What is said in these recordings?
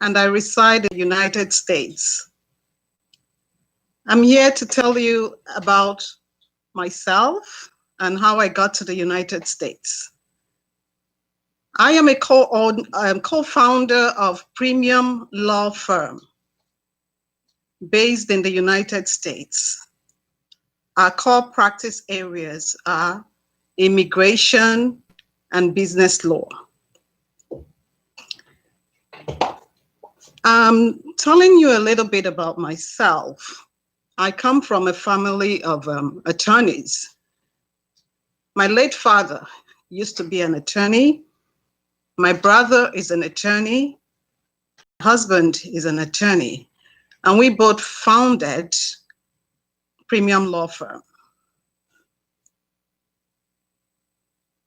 and I reside in the United States. I'm here to tell you about myself and how I got to the United States. I am a co-founder of Premium Law Firm based in the United States. Our core practice areas are immigration and business law. I'm telling you a little bit about myself. I come from a family of attorneys. My late father used to be an attorney. My brother is an attorney. My husband is an attorney. And we both founded Premium Law Firm.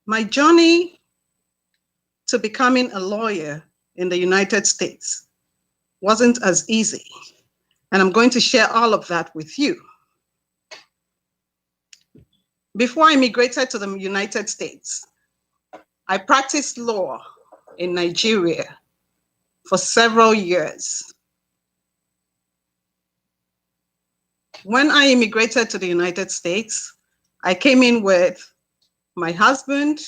My journey to becoming a lawyer in the United States wasn't as easy. And I'm going to share all of that with you. Before I immigrated to the United States, I practiced law in Nigeria for several years. When I immigrated to the United States, I came in with my husband,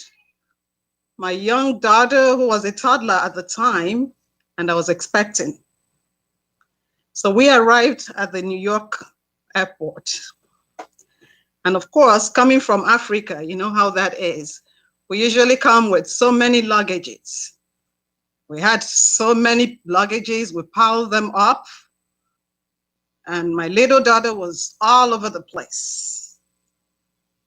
my young daughter, who was a toddler at the time, and I was expecting. So we arrived at the New York airport. And of course, coming from Africa, you know how that is. We usually come with so many luggages. We had so many luggages, we piled them up, and my little daughter was all over the place.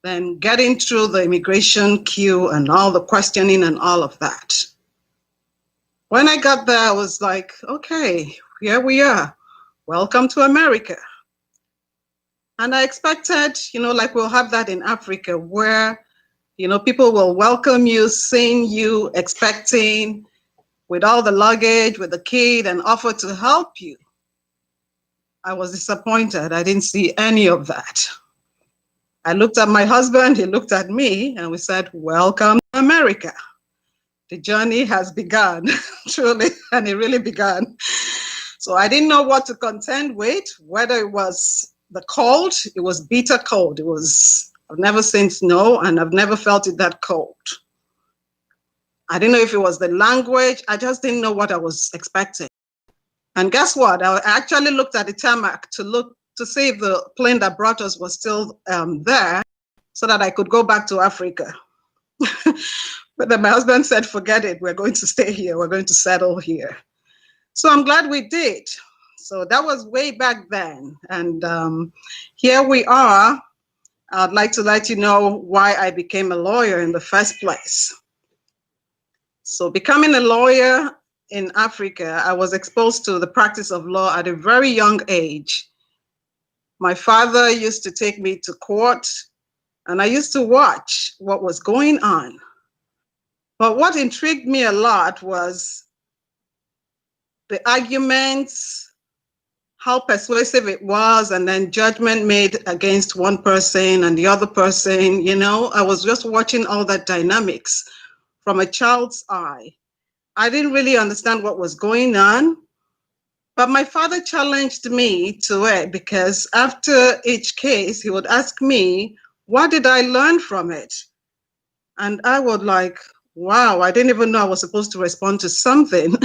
Then getting through the immigration queue and all the questioning and all of that. When I got there, I was like, okay, here we are. Welcome to America. And I expected, like we'll have that in Africa where, people will welcome you, seeing you, expecting, with all the luggage, with the kid, and offer to help you. I was disappointed. I didn't see any of that. I looked at my husband, he looked at me, and we said, welcome to America. The journey has begun, truly, and it really began. So I didn't know what to contend with, whether it was the cold. It was bitter cold. I've never seen snow, and I've never felt it that cold. I didn't know if it was the language. I just didn't know what I was expecting. And guess what? I actually looked at the tarmac to see if the plane that brought us was still there so that I could go back to Africa. But then my husband said, forget it. We're going to stay here. We're going to settle here. So I'm glad we did. So that was way back then. And here we are. I'd like to let you know why I became a lawyer in the first place. So becoming a lawyer in Africa, I was exposed to the practice of law at a very young age. My father used to take me to court, and I used to watch what was going on. But what intrigued me a lot was the arguments, how persuasive it was, and then judgment made against one person and the other person. I was just watching all that dynamics from a child's eye. I didn't really understand what was going on, but my father challenged me to it because after each case, he would ask me, what did I learn from it? And I would like, wow, I didn't even know I was supposed to respond to something.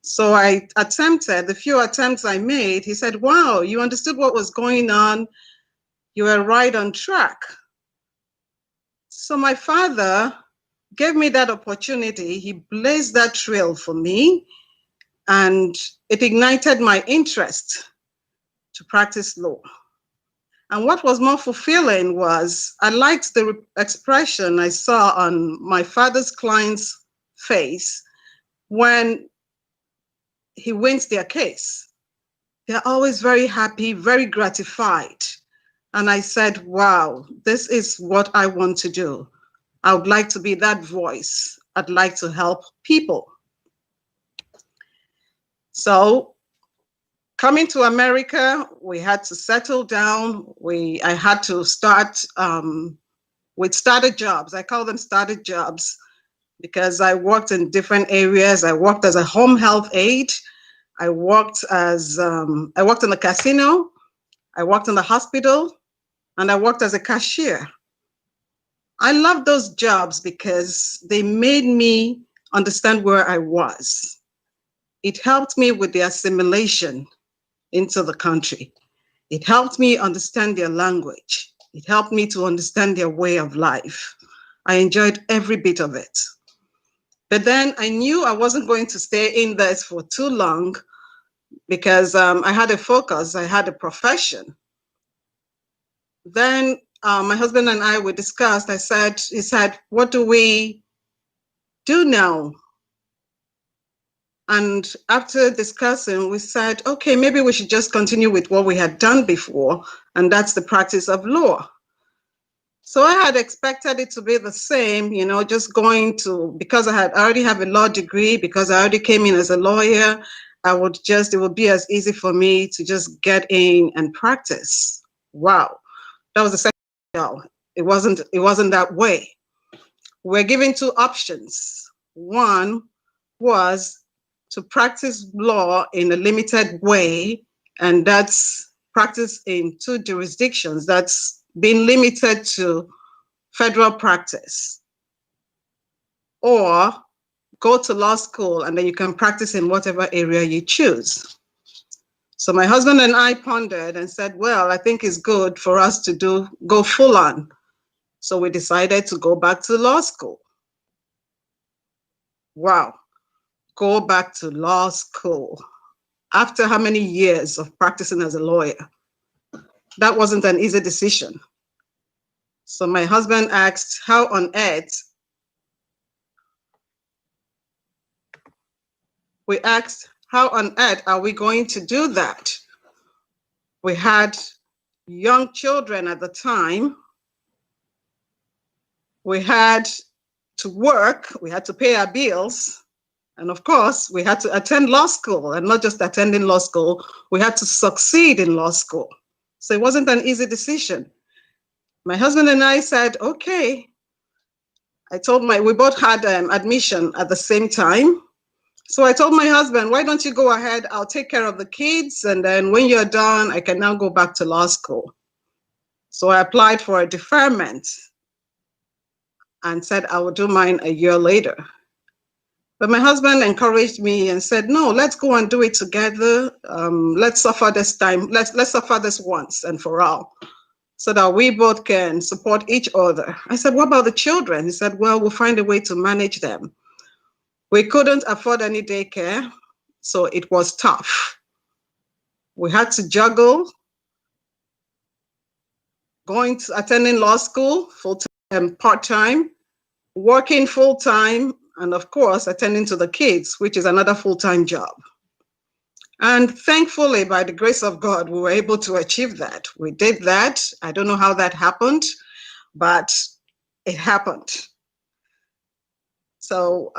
So I attempted, the few attempts I made, he said, wow, you understood what was going on. You were right on track. So my father gave me that opportunity. He blazed that trail for me, and it ignited my interest to practice law. And what was more fulfilling was I liked the expression I saw on my father's client's face when he wins their case. They're always very happy, very gratified. And I said, wow, this is what I want to do. I would like to be that voice. I'd like to help people. So coming to America, we had to settle down. I had to start with starter jobs. I call them starter jobs. because I worked in different areas. I worked as a home health aide. I worked I worked in the casino. I worked in the hospital, and I worked as a cashier. I love those jobs because they made me understand where I was. It helped me with the assimilation into the country. It helped me understand their language. It helped me to understand their way of life. I enjoyed every bit of it. But then I knew I wasn't going to stay in this for too long because I had a focus, I had a profession. Then my husband and I, we discussed. He said, what do we do now? And after discussing, we said, okay, maybe we should just continue with what we had done before, and that's the practice of law. So I had expected it to be the same, just going to, because I already have a law degree, because I already came in as a lawyer, it would be as easy for me to just get in and practice. Wow. That was the second. No, it wasn't that way. We're given two options. One was to practice law in a limited way, and that's practice in two jurisdictions. That's being limited to federal practice. Or go to law school, and then you can practice in whatever area you choose. So my husband and I pondered and said, well, I think it's good for us to go full on. So we decided to go back to law school. Wow, go back to law school. After how many years of practicing as a lawyer? That wasn't an easy decision. So my husband asked, how on earth? We asked, how on earth are we going to do that? We had young children at the time. We had to work, we had to pay our bills. And of course, we had to attend law school, and not just attending law school, we had to succeed in law school. So it wasn't an easy decision. My husband and I said, okay. We both had admission at the same time. So I told my husband, why don't you go ahead? I'll take care of the kids. And then when you're done, I can now go back to law school. So I applied for a deferment and said I would do mine a year later. But my husband encouraged me and said, no, let's go and do it together. Let's suffer this time. Let's suffer this once and for all, so that we both can support each other. I said, what about the children? He said, well, we'll find a way to manage them. We couldn't afford any daycare, so it was tough. We had to juggle attending law school full-time and part-time, working full-time, and of course, attending to the kids, which is another full-time job. And thankfully, by the grace of God, we were able to achieve that. We did that. I don't know how that happened, but it happened. So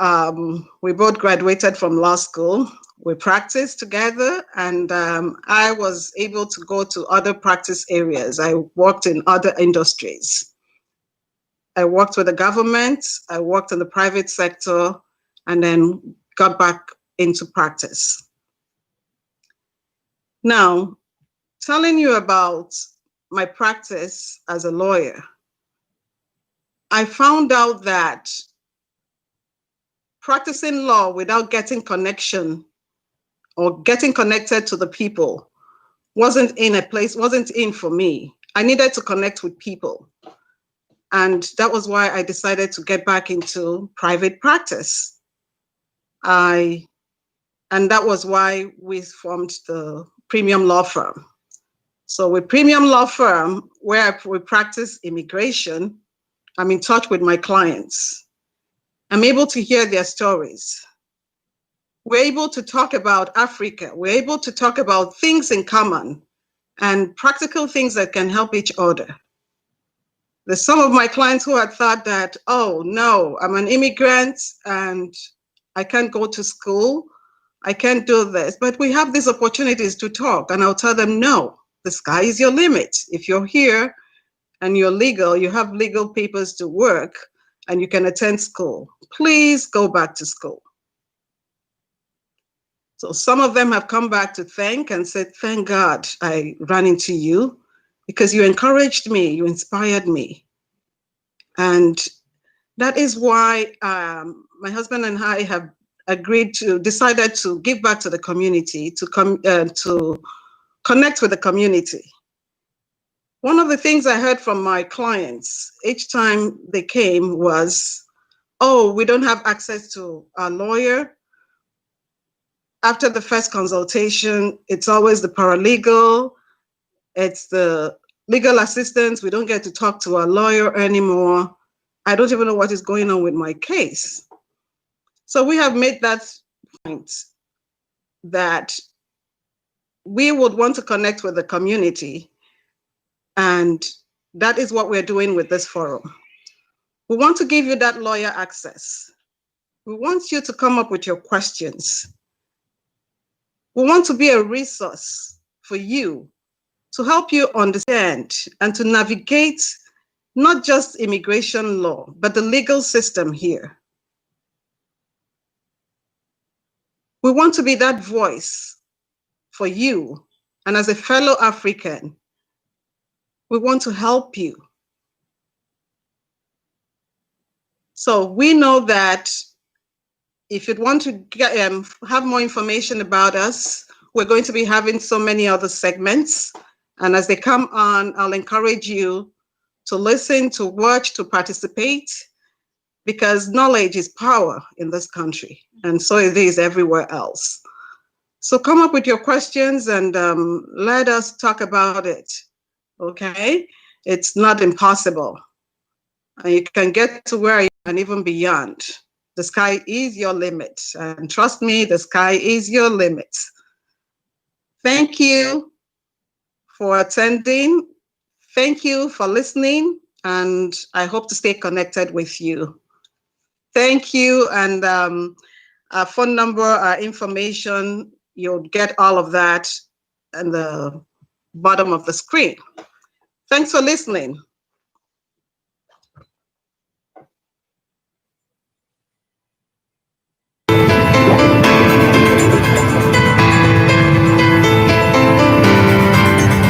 we both graduated from law school. We practiced together, and I was able to go to other practice areas. I worked in other industries. I worked with the government, I worked in the private sector, and then got back into practice. Now, telling you about my practice as a lawyer, I found out that practicing law without getting connection or getting connected to the people wasn't in for me. I needed to connect with people. And that was why I decided to get back into private practice. And that was why we formed the Premium Law Firm. So with Premium Law Firm, where we practice immigration, I'm in touch with my clients. I'm able to hear their stories. We're able to talk about Africa. We're able to talk about things in common and practical things that can help each other. There's some of my clients who had thought that, oh no, I'm an immigrant and I can't go to school. I can't do this. But we have these opportunities to talk, and I'll tell them, no, the sky is your limit. If you're here and you're legal, you have legal papers to work, and you can attend school. Please go back to school. So some of them have come back to thank and said, thank God I ran into you because you encouraged me, you inspired me. And that is why my husband and I have decided to give back to the community, to connect with the community. One of the things I heard from my clients each time they came was, oh, we don't have access to our lawyer. After the first consultation, it's always the paralegal, it's the legal assistants. We don't get to talk to our lawyer anymore. I don't even know what is going on with my case. So we have made that point that we would want to connect with the community, and that is what we're doing with this forum. We want to give you that lawyer access. We want you to come up with your questions. We want to be a resource for you to help you understand and to navigate not just immigration law, but the legal system here. We want to be that voice for you. And as a fellow African, we want to help you. So we know that if you'd want to have more information about us, we're going to be having so many other segments. And as they come on, I'll encourage you to listen, to watch, to participate, because knowledge is power in this country. And so it is everywhere else. So come up with your questions and let us talk about it, okay? It's not impossible. You can get to where you can, even beyond. The sky is your limit. And trust me, the sky is your limit. Thank you for attending. Thank you for listening. And I hope to stay connected with you. Thank you. And our phone number, our information, you'll get all of that at the bottom of the screen. Thanks for listening.